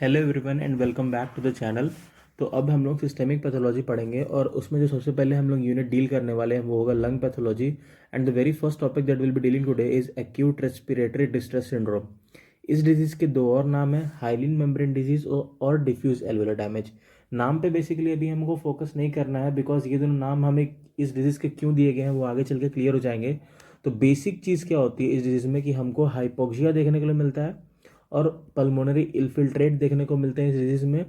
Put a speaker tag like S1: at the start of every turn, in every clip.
S1: Hello everyone and welcome back to the channel. तो अब हम लोग सिस्टेमिक पैथोलॉजी पढ़ेंगे और उसमें जो सबसे पहले हम लोग यूनिट डील करने वाले हैं वो होगा lung pathology. And the very first topic that will be dealing today is acute respiratory distress syndrome. इस डिजीज़ के दो और नाम है, हाइलिन मेम्ब्रेन डिजीज़ और डिफ्यूज एल्वुलर डैमेज। नाम पे बेसिकली अभी हमको फोकस नहीं करना है बिकॉज ये दोनों नाम हमें इस डिजीज़ के क्यों दिए गए हैं वो आगे चल के क्लियर हो जाएंगे। तो बेसिक चीज़ क्या होती है इस डिजीज़ में कि हमको हाइपोक्सिया देखने के लिए मिलता है और पल्मोनरी इन्फिल्ट्रेट देखने को मिलते हैं इस डिजीज़ में,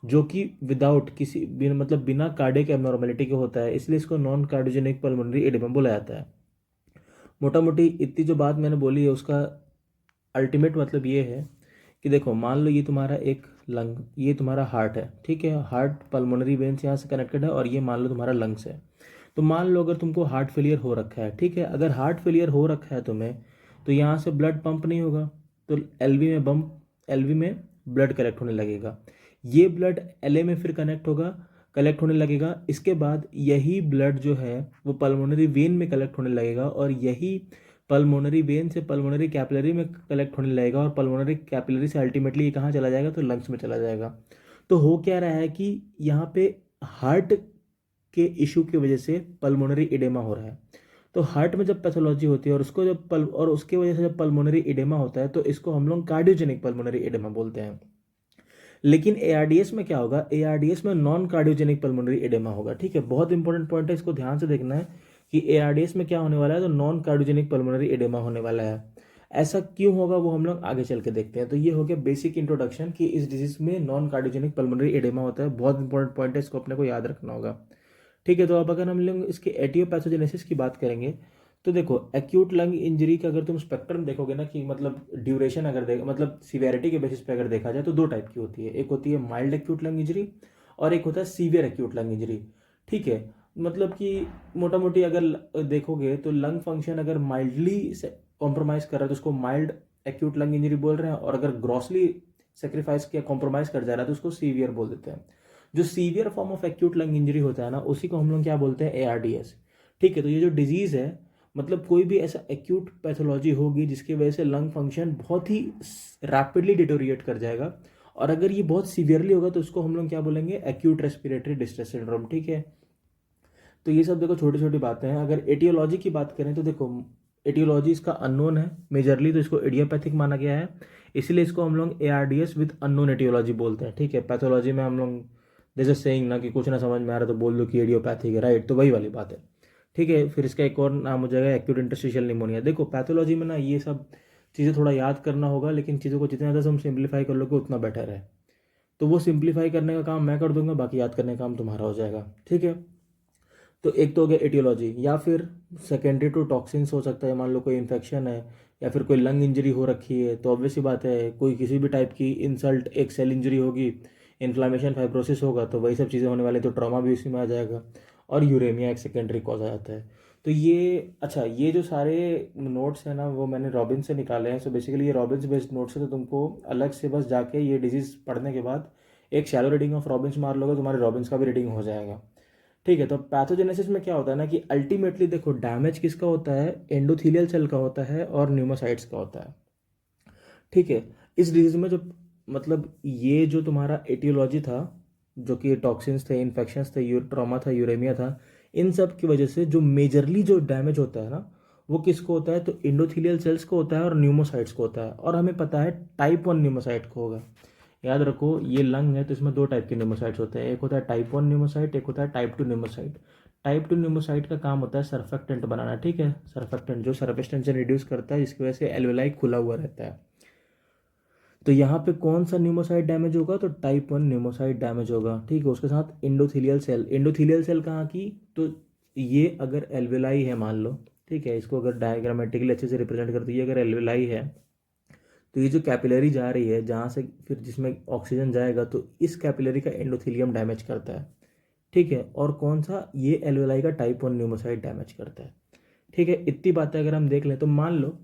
S1: जो कि विदाउट किसी मतलब बिना कार्डियक एबनॉर्मेलिटी के होता है, इसलिए इसको नॉन कार्डियोजेनिक पल्मोनरी एडेमा बोला जाता है। मोटा मोटी इतनी जो बात मैंने बोली है उसका अल्टीमेट मतलब ये है कि देखो, मान लो ये तुम्हारा एक लंग, ये तुम्हारा हार्ट है, ठीक है। हार्ट पल्मोनरी वेन से यहाँ से कनेक्टेड है और ये मान लो तुम्हारा लंग्स है। तो मान लो अगर तुमको हार्ट फेलियर हो रखा है, ठीक है, अगर हार्ट फेलियर हो रखा है तुम्हें, तो यहाँ से ब्लड पंप नहीं होगा, तो एलवी में ब्लड कलेक्ट होने लगेगा। ये ब्लड एलए में फिर कलेक्ट होने लगेगा। इसके बाद यही ब्लड जो है वो पल्मोनरी वेन में कलेक्ट होने लगेगा और यही पल्मोनरी वेन से पल्मोनरी कैपिलरी में कलेक्ट होने लगेगा और पल्मोनरी कैपिलरी से अल्टीमेटली ये कहाँ चला जाएगा, तो लंग्स में चला जाएगा। तो हो क्या रहा है कि यहाँ पे हार्ट के इशू की वजह से पल्मोनरी इडेमा हो रहा है। तो हार्ट में जब पैथोलॉजी होती है और उसको जब और उसकी वजह से जब पल्मोनरी इडेमा होता है तो इसको हम लोग कार्डियोजेनिक पल्मोनरी इडेमा बोलते हैं। लेकिन एआरडीएस में क्या होगा, एआरडीएस में नॉन कार्डियोजेनिक पल्मोनरी एडेमा होगा, ठीक है। बहुत इंपॉर्टेंट पॉइंट है, इसको ध्यान से देखना है कि एआरडीएस में क्या होने वाला है, तो नॉन कार्डियोजेनिक पल्मोनरी एडेमा होने वाला है। ऐसा क्यों होगा वो हम लोग आगे चल के देखते हैं। तो ये हो गया बेसिक इंट्रोडक्शन कि इस डिजीज में नॉन कार्डियोजेनिक पल्मोनरी एडेमा होता है। बहुत इंपॉर्टेंट पॉइंट है, इसको अपने को याद रखना होगा, ठीक है। तो अब अगर हम लोग इसके एटियोपैथोजेनेसिस की बात करेंगे तो देखो, एक्यूट लंग इंजरी का अगर तुम स्पेक्ट्रम देखोगे ना, कि मतलब ड्यूरेशन अगर देख मतलब सिवियरिटी के बेसिस पे अगर देखा जाए तो दो टाइप की होती है। एक होती है माइल्ड एक्यूट लंग इंजरी और एक होता है सीवियर एक्यूट लंग इंजरी, ठीक है। मतलब कि मोटा मोटी अगर देखोगे तो लंग फंक्शन अगर माइल्डली कॉम्प्रोमाइज़ कर रहा है तो उसको माइल्ड एक्यूट लंग इंजरी बोल रहे हैं, और अगर ग्रॉसली सेक्रीफाइस किया, कॉम्प्रोमाइज़ कर जा रहा है तो उसको सीवियर बोल देते हैं। जो severe form of acute lung injury होता है ना, उसी को हम लोग क्या बोलते हैं, एआरडीएस, ठीक है। तो ये जो डिजीज़ है, मतलब कोई भी ऐसा एक्यूट पैथोलॉजी होगी जिसकी वजह से लंग फंक्शन बहुत ही रैपिडली डिटोरिएट कर जाएगा, और अगर ये बहुत सीवियरली होगा तो उसको हम लोग क्या बोलेंगे, एक्यूट रेस्पिरेटरी डिस्ट्रेस सिंड्रोम, ठीक है। तो ये सब देखो छोटी छोटी बातें हैं। अगर एटियोलॉजी की बात करें तो देखो, एटियोलॉजी इसका अननोन है मेजरली, तो इसको इडियोपैथिक माना गया है, इसलिए इसको हम लोग एआरडीएस विद अननोन एटियोलॉजी बोलते हैं, ठीक है। पैथोलॉजी में हम लोग जैसे सेइंग ना कि कुछ ना समझ में आ रहा तो बोल दो कि इडियोपैथिक है, राइट, तो वही वाली बात है, ठीक है। फिर इसका एक और नाम हो जाएगा एक्यूट इंटरस्टिशियल निमोनिया। देखो पैथोलॉजी में ना ये सब चीज़ें थोड़ा याद करना होगा, लेकिन चीज़ों को जितना ज़्यादा हम सिंप्लीफाई कर लोगे उतना बेटर है। तो वो सिंप्लीफाई करने का काम मैं कर दूंगा, बाकी याद करने का काम तुम्हारा हो जाएगा, ठीक है। तो एक तो हो गया एटियोलॉजी, या फिर सेकेंडरी टू टॉक्सिन्स हो सकता है। मान लो कोई इन्फेक्शन है या फिर कोई लंग इंजरी हो रखी है तो ऑब्वियस ही बात है, कोई किसी भी टाइप की इंसल्ट, एक सेल इंजरी होगी, इन्फ्लामेशन, फाइब्रोसिस होगा, तो वही सब चीज़ें होने वाली, तो ट्रॉमा भी उसी में आ जाएगा। और यूरेमिया एक सेकेंडरी कॉज आ जाता है। तो ये अच्छा, ये जो सारे नोट्स हैं ना वो मैंने रॉबिन से निकाले हैं। सो बेसिकली ये रॉबिन्स बेस्ड नोट्स है, तो तुमको अलग से बस जाके ये डिजीज़ पढ़ने के बाद एक शैलो रीडिंग ऑफ रॉबिन्स मार लोगे, तुम्हारे रॉबिन्स का भी रीडिंग हो जाएगा, ठीक है। तो पैथोजेनेसिस में क्या होता है ना कि अल्टीमेटली देखो, डैमेज किसका होता है, एंडोथीलियल सेल का होता है और न्यूमोसाइट्स का होता है, ठीक है। इस डिजीज में जो मतलब ये जो तुम्हारा एटियोलॉजी था, जो कि टॉक्सिन्स थे, इन्फेक्शंस थे, ट्रॉमा था, यूरेमिया था, इन सब की वजह से जो मेजरली जो डैमेज होता है ना वो किसको होता है, तो इंडोथीलियल सेल्स को होता है और न्यूमोसाइट्स को होता है। और हमें पता है टाइप 1 न्यूमोसाइट को होगा। याद रखो, ये लंग है तो इसमें दो टाइप के न्यूमोसाइट्स होते हैं, एक होता है टाइप 1 न्यूमोसाइट, एक होता है टाइप 2 न्यूमोसाइट। टाइप 2 न्यूमोसाइट का काम होता है सर्फेक्टेंट बनाना, ठीक है। सर्फेक्टेंट जो सर्फेक्टेंट से रिड्यूस करता है, जिसकी वजह से एल्वेलाई खुला हुआ रहता है। तो यहाँ पे कौन सा न्यूमोसाइट डैमेज होगा, तो टाइप 1 न्यूमोसाइट डैमेज होगा, ठीक है। उसके साथ इंडोथीलियल सेल, इंडोथीलियल सेल कहाँ की, तो ये अगर एल्वेलाई है मान लो, ठीक है, इसको अगर डायग्रामेटिकली अच्छे से रिप्रेजेंट करती है, अगर एल्वेलाई है तो ये जो कैपिलरी जा रही है जहाँ से फिर जिसमें ऑक्सीजन जाएगा, तो इस कैपिलरी का एंडोथीलियम डैमेज करता है, ठीक है। और कौन सा, ये एल्वेलाई का टाइप 1 न्यूमोसाइट डैमेज करता है, ठीक है। इतनी बातें अगर हम देख लें तो मान लो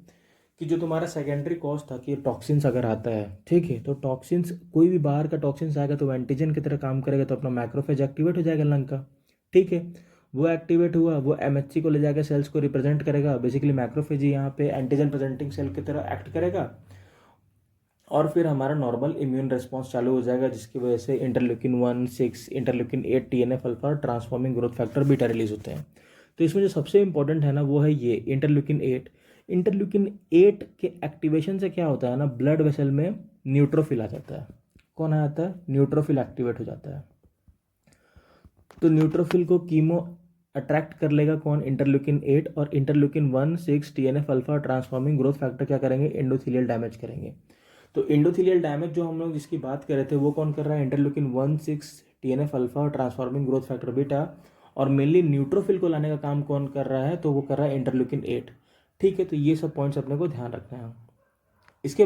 S1: कि जो तुम्हारा सेकेंडरी कॉज था कि टॉक्सिन्स अगर आता है, ठीक है, तो टॉक्सिन्स, कोई भी बाहर का टॉक्सिन्स आएगा तो वो एंटीजन की तरह काम करेगा, तो अपना मैक्रोफेज एक्टिवेट हो जाएगा लंग का, ठीक है। वो एक्टिवेट हुआ, वो एमएचसी को ले जाकर सेल्स को रिप्रेजेंट करेगा। बेसिकली मैक्रोफेज ही यहाँ पे एंटीजन प्रेजेंटिंग सेल की तरह एक्ट करेगा और फिर हमारा नॉर्मल इम्यून रिस्पॉन्स चालू हो जाएगा, जिसकी वजह से इंटरल्यूकिन 1, 6, इंटरल्यूकिन 8, TNF अल्फा और transforming growth factor beta release होते हैं। तो इसमें जो सबसे इंपॉर्टेंट है ना वो है ये इंटरल्यूकिन 8। इंटरल्यूकिन 8 के एक्टिवेशन से क्या होता है ना, ब्लड वेसल में न्यूट्रोफिल आ जाता है। कौन आ जाता है? न्यूट्रोफिल एक्टिवेट हो जाता है। तो न्यूट्रोफिल को कीमो अट्रैक्ट कर लेगा कौन? इंटरल्यूकिन 8। और interleukin 1, 6, TNF alpha transforming growth factor क्या करेंगे? एंडोथेलियल डैमेज करेंगे। तो एंडोथेलियल डैमेज जो हम लोग जिसकी बात कर रहे थे वो कौन कर रहा है? इंटरल्यूकिन 1, 6, TNF अल्फा और ट्रांसफॉर्मिंग ग्रोथ फैक्टर बीटा। और मेनली न्यूट्रोफिल को लाने का काम कौन कर रहा है? तो वो कर रहा है इंटरल्यूकिन 8। ठीक है, तो ये सब पॉइंट्स अपने को ध्यान रखना है। इसके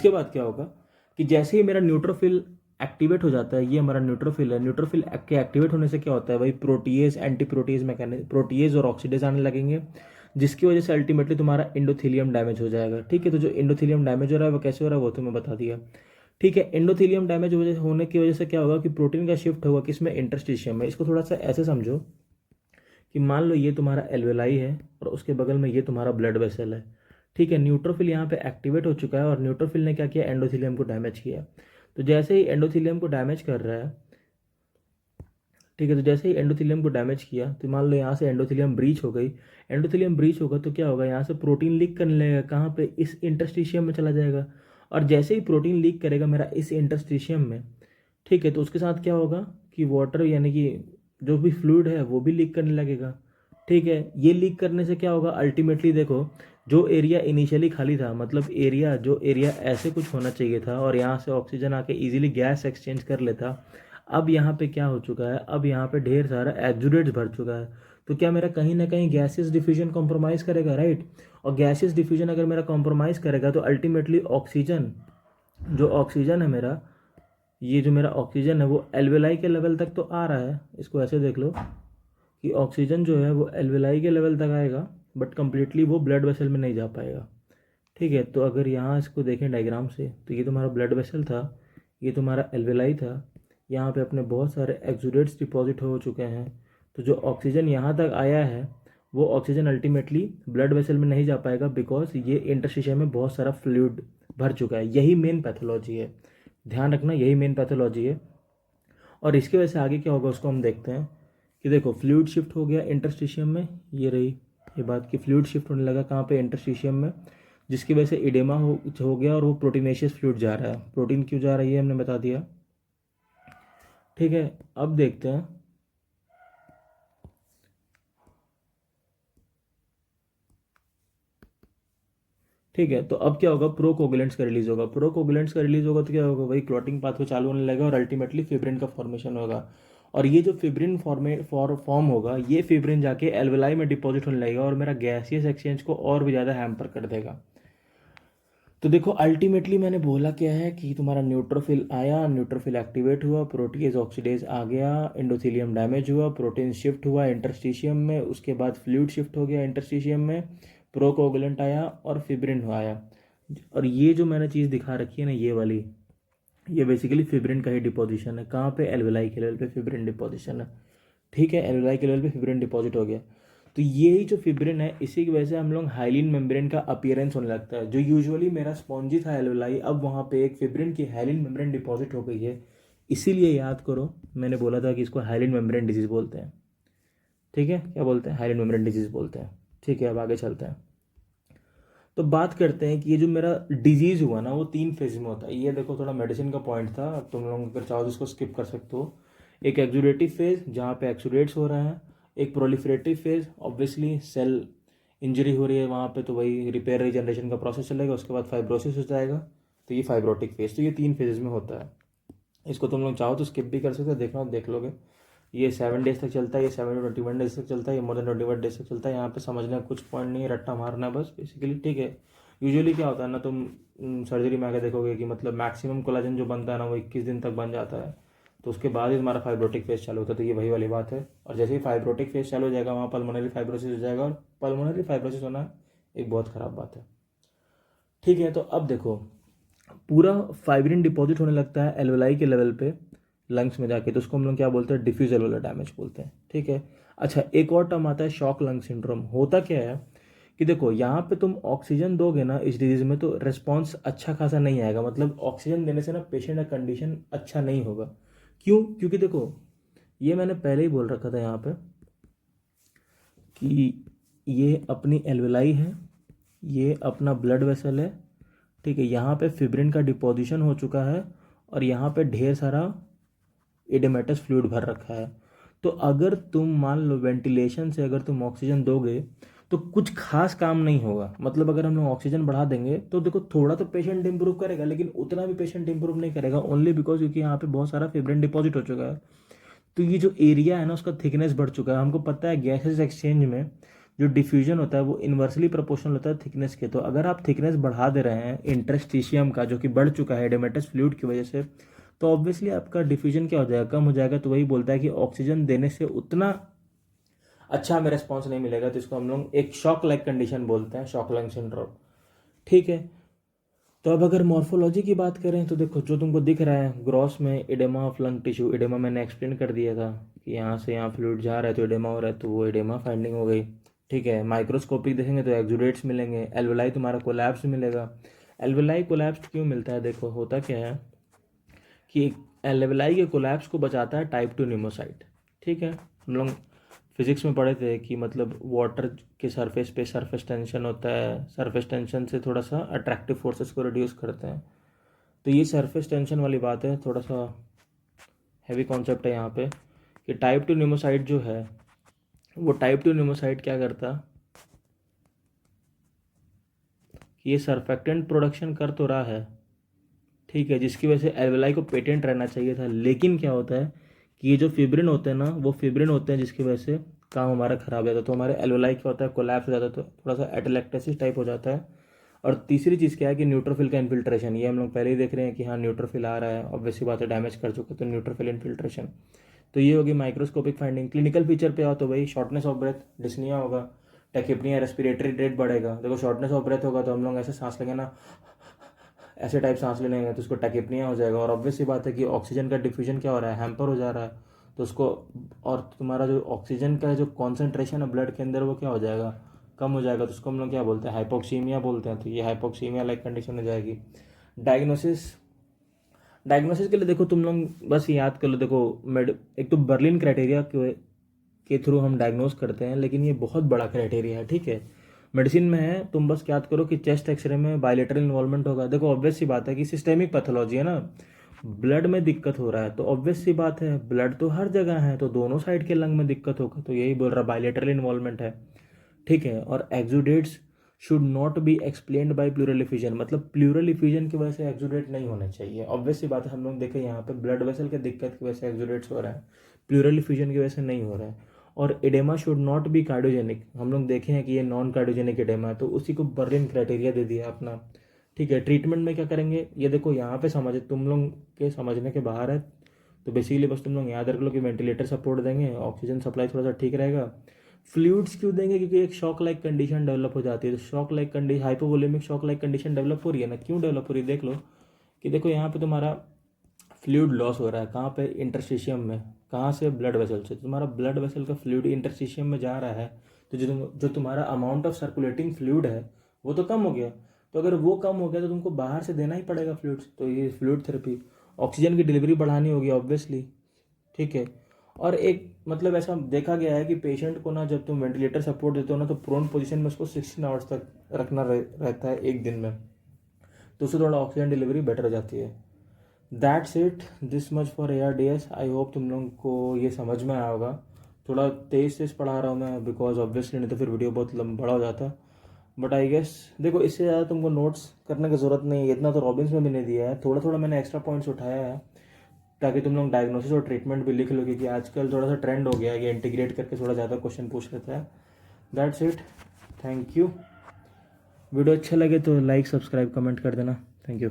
S1: बाद क्या होगा कि जैसे ही मेरा न्यूट्रोफिल एक्टिवेट हो जाता है, ये हमारा न्यूट्रोफिल है, न्यूट्रोफिल के एक्टिवेट होने से क्या होता है भाई? Protease, anti protease mechanism, protease और ऑक्सीडेज आने लगेंगे, जिसकी वजह से अल्टीमेटली तुम्हारा एंडोथेलियम डैमेज हो जाएगा। ठीक है, तो जो एंडोथेलियम डैमेज हो रहा है वो कैसे हो रहा है वो तुम्हें बता दिया। ठीक है, एंडोथेलियम डैमेज होने की वजह से क्या होगा कि प्रोटीन का शिफ्ट होगा किसमें? इंटरस्टिशियम में। इसको थोड़ा सा ऐसे समझो कि मान लो ये तुम्हारा एल्वेलाई है और उसके बगल में ये तुम्हारा ब्लड वेसल है। ठीक है, न्यूट्रोफिल यहाँ पे एक्टिवेट हो चुका है और न्यूट्रोफिल ने क्या किया? एंडोथेलियम को डैमेज किया। तो जैसे ही एंडोथेलियम को डैमेज कर रहा है, ठीक है, तो जैसे ही एंडोथेलियम को डैमेज किया तो मान लो यहाँ से एंडोथेलियम ब्रीच हो गई। एंडोथेलियम ब्रीच होगा तो क्या होगा? यहाँ से प्रोटीन लीक करने लगेगा। कहाँ पे? इस इंटरस्टिशियम में चला जाएगा। और जैसे ही प्रोटीन लीक करेगा मेरा इस इंटरस्टिशियम में, ठीक है, तो उसके साथ क्या होगा कि वाटर यानी कि जो भी फ्लूइड है वो भी लीक करने लगेगा। ठीक है, ये लीक करने से क्या होगा? अल्टीमेटली देखो, जो एरिया इनिशियली खाली था, मतलब जो एरिया ऐसे कुछ होना चाहिए था और यहाँ से ऑक्सीजन आके इजीली गैस एक्सचेंज कर लेता, अब यहाँ पे क्या हो चुका है? अब यहाँ पे ढेर सारा एक्जुडेट्स भर चुका है। तो क्या मेरा कहीं ना कहीं गैसेस डिफ्यूजन कॉम्प्रोमाइज़ करेगा, राइट? और गैसेस डिफ्यूजन अगर मेरा कॉम्प्रोमाइज़ करेगा तो अल्टीमेटली ऑक्सीजन, जो ऑक्सीजन है मेरा, ये जो मेरा ऑक्सीजन है वो एल्वेलाई के लेवल तक तो आ रहा है। इसको ऐसे देख लो कि ऑक्सीजन जो है वो एल्वेलाई के लेवल तक आएगा, बट कंप्लीटली वो ब्लड वेसल में नहीं जा पाएगा। ठीक है, तो अगर यहाँ इसको देखें डायग्राम से तो ये तुम्हारा ब्लड वेसल था, ये तुम्हारा एल्वेलाई था, यहाँ पे अपने बहुत सारे एक्सुडेट्स डिपॉजिट हो चुके हैं। तो जो ऑक्सीजन यहाँ तक आया है वो ऑक्सीजन अल्टीमेटली ब्लड वेसल में नहीं जा पाएगा, बिकॉज ये इंटरस्टिशियम में बहुत सारा फ्लूइड भर चुका है। यही मेन पैथोलॉजी है, ध्यान रखना, यही मेन पैथोलॉजी है। और इसकी वजह से आगे क्या होगा उसको हम देखते हैं कि देखो फ्लूइड शिफ्ट हो गया इंटरस्टिशियम में, ये रही ये बात कि फ्लूइड शिफ्ट होने लगा कहाँ पे? इंटरस्टिशियम में, जिसकी वजह से इडेमा हो गया और वो प्रोटीनेशियस फ्लूइड जा रहा है। प्रोटीन क्यों जा रही है हमने बता दिया। ठीक है, अब देखते हैं। ठीक है, तो अब क्या होगा? प्रोकोगुलेंट्स का रिलीज होगा। प्रोकोगुलेंट्स का रिलीज होगा तो क्या होगा? वही क्लॉटिंग पाथवे चालू होने लगेगा और अल्टीमेटली फिब्रिन का फॉर्मेशन होगा। और ये जो फिब्रिन फॉर्म होगा, ये फिब्रिन जाके एल्वेलाई में डिपॉजिट होने लगेगा और मेरा गैसियस एक्सचेंज को और भी ज़्यादा हैम्पर कर देगा। तो देखो अल्टीमेटली मैंने बोला क्या है कि तुम्हारा न्यूट्रोफिल आया, न्यूट्रोफिल एक्टिवेट हुआ, प्रोटीएज ऑक्सीडेज आ गया, एंडोथेलियम डैमेज हुआ, प्रोटीन शिफ्ट हुआ इंटरस्टिशियम में, उसके बाद फ्लूइड शिफ्ट हो गया इंटरस्टिशियम में, प्रोकोगुलेंट आया और फिब्रिन आया। और ये जो मैंने चीज़ दिखा रखी है ना, ये वाली, ये बेसिकली फिब्रिन का ही डिपोजिशन है। कहाँ पे? एल्वेलाई के लेवल पे फिब्रिन डिपोजिशन है। ठीक है, एल्वेलाई के लेवल पे फिब्रिन डिपॉजिट हो गया। तो यही जो फिब्रिन है, इसी की वजह से हम लोग हाइलिन मेम्ब्रेन का अपीयरेंस होने लगता है। जो यूजुअली मेरा स्पॉन्जी था एल्वेलाई, अब वहाँ पे एक फिब्रिन की हाइलिन मेम्ब्रेन डिपॉजिट हो गई है। इसीलिए याद करो, मैंने बोला था कि इसको हाइलिन मेम्ब्रेन डिजीज़ बोलते हैं। ठीक है, क्या बोलते हैं? हाइलिन मेम्ब्रेन डिजीज़ बोलते हैं। ठीक है, अब आगे चलते हैं। तो बात करते हैं कि ये जो मेरा डिजीज़ हुआ ना वो 3 फेज में होता है। ये देखो थोड़ा मेडिसिन का पॉइंट था, अब तुम लोग अगर चाहो तो इसको स्किप कर सकते हो। एक एक्सुडेटिव फेज जहाँ पे एक्सुडेट्स हो रहे हैं, एक proliferative phase, obviously cell injury हो रही है वहाँ पे, तो वही रिपेयर रीजनरेशन का प्रोसेस चलेगा, उसके बाद फाइब्रोसिस हो जाएगा, तो ये फाइब्रोटिक फेज। तो ये 3 फेजेस में होता है। इसको तुम लोग चाहो तो स्किप भी कर सकते हो, देखना देख लोगे। ये 7 डेज तक चलता है, ये 7 to 21 डेज तक चलता है, ये मोर देन 21 डेज तक चलता है। यहाँ पे समझना कुछ पॉइंट नहीं है, रट्टा मारना है बस बेसिकली। ठीक है, यूजुअली क्या होता है ना, तुम सर्जरी में आके देखोगे कि मतलब मैक्सिमम कोलाजन जो बनता है ना वो 21 दिन तक बन जाता है, तो उसके बाद ही तुम्हारा फाइब्रोटिक फेज चालू होता है। तो ये वही वाली बात है। और जैसे ही फाइब्रोटिक फेज चालू हो जाएगा वहाँ पल्मोनरी फाइब्रोसिस हो जाएगा, और पल्मोनरी फाइब्रोसिस होना एक बहुत ख़राब बात है। ठीक है, तो अब देखो पूरा फाइब्रिन डिपॉजिट होने लगता है एल्वेलाई के लेवल पे लंग्स में जाके, तो उसको हम लोग क्या बोलते हैं? डिफ्यूज एल्वुलर डैमेज बोलते हैं। ठीक है, अच्छा एक और टर्म आता है शॉक लंग सिंड्रोम। होता क्या है कि देखो यहाँ पे तुम ऑक्सीजन दोगे ना इस डिजीज़ में तो रिस्पॉन्स अच्छा खासा नहीं आएगा, मतलब ऑक्सीजन देने से ना पेशेंट का कंडीशन अच्छा नहीं होगा। क्यों? क्योंकि देखो ये मैंने पहले ही बोल रखा था यहाँ पे कि ये अपनी एल्वेलाई है, ये अपना ब्लड वेसल है, ठीक है। यहाँ पे फिब्रिन का डिपोजिशन हो चुका है और यहाँ पे ढेर सारा इडेमेटस फ्लूइड भर रखा है। तो अगर तुम मान लो वेंटिलेशन से अगर तुम ऑक्सीजन दोगे तो कुछ खास काम नहीं होगा, मतलब अगर हम लोग ऑक्सीजन बढ़ा देंगे तो देखो थोड़ा तो पेशेंट इंप्रूव करेगा, लेकिन उतना भी पेशेंट इंप्रूव नहीं करेगा, ओनली बिकॉज क्योंकि यहाँ पे बहुत सारा फिब्रिन डिपॉजिट हो चुका है। तो ये जो एरिया है ना उसका थिकनेस बढ़ चुका है। हमको पता है गैसेस एक्सचेंज में जो डिफ्यूजन होता है वो इन्वर्सली प्रोपोर्शनल होता है थिकनेस के। तो अगर आप थिकनेस बढ़ा दे रहे हैं इंटरस्टिशियम का जो कि बढ़ चुका है एडेमेटस फ्लूइड की वजह से, तो ऑब्वियसली आपका डिफ्यूजन क्या हो जाएगा, कम हो जाएगा। तो वही बोलता है कि ऑक्सीजन देने से उतना अच्छा हमें रेस्पॉन्स नहीं मिलेगा। तो इसको हम लोग एक शॉक लाइक कंडीशन बोलते हैं, शॉक लंग सिंड्रोम, ठीक है। तो अब अगर मॉर्फोलॉजी की बात करें तो देखो जो तुमको दिख रहा है ग्रॉस में oedema of lung tissue, oedema मैंने एक्सप्लेन कर दिया था कि यहाँ से यहाँ फ्लूइड जा रहा है तो एडेमा हो रहा है, तो वो एडेमा फाइंडिंग हो गई, ठीक है। माइक्रोस्कोपिक देखेंगे तो एक्जुडेट्स मिलेंगे, एल्वेलाई तुम्हारा कोलैप्स मिलेगा। एल्वेलाई कोलैप्स क्यों मिलता है? देखो होता क्या है कि एल्वेलाई के कोलैप्स को बचाता है टाइप 2 न्यूमोसाइट, ठीक है। हम लोग फिजिक्स में पढ़े थे कि मतलब वाटर के सरफेस पे सरफेस टेंशन होता है, सरफेस टेंशन से थोड़ा सा अट्रैक्टिव फोर्सेस को रिड्यूस करते हैं। तो ये सरफेस टेंशन वाली बात है, थोड़ा सा हैवी कॉन्सेप्ट है यहाँ पे कि टाइप 2 न्यूमोसाइट जो है वो टाइप 2 न्यूमोसाइट क्या करता कि ये सरफेक्टेंट प्रोडक्शन कर तो रहा है, ठीक है, जिसकी वजह से एल्वेलाई को पेटेंट रहना चाहिए था। लेकिन क्या होता है कि ये जो फिब्रिन होते हैं ना वो फिब्रिन होते हैं जिसकी वजह से काम हमारा खराब हो जाता है। तो हमारे एल्वेलाई क्या होता है, कोलैप्स हो जाता है, तो थोड़ा सा एटेलेक्टेसिस टाइप हो जाता है। और तीसरी चीज़ क्या है कि न्यूट्रोफिल का इन्फिल्ट्रेशन, ये हम लोग पहले ही देख रहे हैं कि हाँ न्यूट्रोफिल आ रहा है, ऑब्वियसली बात है डैमेज कर चुका है, तो न्यूट्रोफिल इन्फिल्ट्रेशन। तो ये होगी माइक्रोस्कोपिक फाइंडिंग। क्लिनिकल फीचर पे आओ तो भाई शॉर्टनेस ऑफ ब्रेथ, डिस्निया होगा, टैकिप्निया, रेस्पिरेटरी रेट बढ़ेगा। देखो शॉर्टनेस ऑफ ब्रेथ होगा तो हम लोग ऐसे सांस लेंगे ना, ऐसे टाइप सांस लेने तो उसको टैकिप्निया हो जाएगा। और ऑब्वियस सी बात है कि ऑक्सीजन का डिफ्यूजन क्या हो रहा है, हैम्पर हो जा रहा है, तो उसको और तुम्हारा जो ऑक्सीजन का जो कॉन्सेंट्रेशन है ब्लड के अंदर वो क्या हो जाएगा, कम हो जाएगा। तो उसको हम लोग क्या बोलते हैं, हाइपोक्सीमिया बोलते हैं। तो ये हाइपोक्सीमिया लाइक कंडीशन हो जाएगी। डायग्नोसिस, डायग्नोसिस के लिए देखो तुम लोग बस याद कर लो, देखो एक तो बर्लिन क्राइटेरिया के थ्रू हम डायग्नोस करते हैं, लेकिन ये बहुत बड़ा क्राइटेरिया है, ठीक है। मेडिसिन में है, तुम बस याद करो कि चेस्ट एक्सरे में बायलेटरल इन्वॉल्वमेंट होगा। देखो ऑब्वियस सी बात है कि सिस्टेमिक पैथोलॉजी है ना, ब्लड में दिक्कत हो रहा है, तो ऑब्वियस सी बात है ब्लड तो हर जगह है, तो दोनों साइड के लंग में दिक्कत होगा। तो यही बोल रहा बायलेटरल इन्वॉल्वमेंट है, ठीक है। और exudates should not be explained bye pleural effusion, मतलब प्लूरल इफ्यूजन की वजह से एक्सुडेट नहीं होने चाहिए। ऑब्वियस सी बात है, हम लोग देखें यहाँ पे ब्लड वेसल के दिक्कत की वजह से एक्सुडेट्स हो रहा है, प्लूरल इफ्यूजन की वजह से नहीं हो रहा है। और oedema should not be cardiogenic, हम लोग देखे हैं कि ये नॉन कार्डियोजेनिक एडेमा है, तो उसी को बर्लिन क्राइटेरिया दे दिया अपना, ठीक है। ट्रीटमेंट में क्या करेंगे ये देखो यहाँ पे समझ, तुम लोग के समझने के बाहर है। तो बेसिकली बस तुम लोग याद रख लो कि वेंटिलेटर सपोर्ट देंगे, ऑक्सीजन सप्लाई थोड़ा सा ठीक रहेगा। फ्लूइड्स क्यों देंगे, क्योंकि एक शॉक लाइक कंडीशन डेवलप हो जाती है। तो shock like condition, hypovolemic shock like condition develop हो रही है ना, क्यों डेवलप हो रही है देख लो कि देखो यहाँ पे तुम्हारा फ्लूइड लॉस हो रहा है, कहाँ पे, इंटरस्टिशियम में। कहाँ से? ब्लड वेसल से। तुम्हारा ब्लड वेसल का फ्लूइड इंटरस्टिशियम में जा रहा है, तो जो तुम्हारा अमाउंट ऑफ सर्कुलेटिंग फ्लूइड है वो तो कम हो गया। तो अगर वो कम हो गया तो तुमको बाहर से देना ही पड़ेगा फ्लूइड्स। तो ये फ्लूइड थेरेपी, ऑक्सीजन की डिलीवरी बढ़ानी होगी ऑब्वियसली, ठीक है। और एक मतलब ऐसा देखा गया है कि पेशेंट को ना जब तुम वेंटिलेटर सपोर्ट देते हो ना तो प्रोन पोजीशन में उसको 16 आवर्स तक रखना रहता है एक दिन में, तो उससे थोड़ा ऑक्सीजन डिलीवरी बेटर हो जाती है। That's it, this much for ARDS। I hope तुम लोगों को ये समझ में आया होगा। थोड़ा तेज़ तेज़ पढ़ा रहा हूँ मैं बिकॉज ऑब्वियसली नहीं तो फिर वीडियो बहुत बड़ा हो जाता। बट आई गेस देखो इससे ज़्यादा तुमको नोट्स करने की ज़रूरत नहीं है, इतना तो रॉबिन्स में भी नहीं दिया है। थोड़ा थोड़ा मैंने एक्स्ट्रा पॉइंट्स उठाया है ताकि तुम लोग डायग्नोसिस और ट्रीटमेंट भी लिख लो, क्योंकि आजकल थोड़ा सा ट्रेंड हो गया है कि इंटीग्रेट करके थोड़ा ज़्यादा क्वेश्चन पूछ लेता है। That's it, thank you. Video अच्छा लगे तो लाइक, सब्सक्राइब, कमेंट कर देना। Thank you.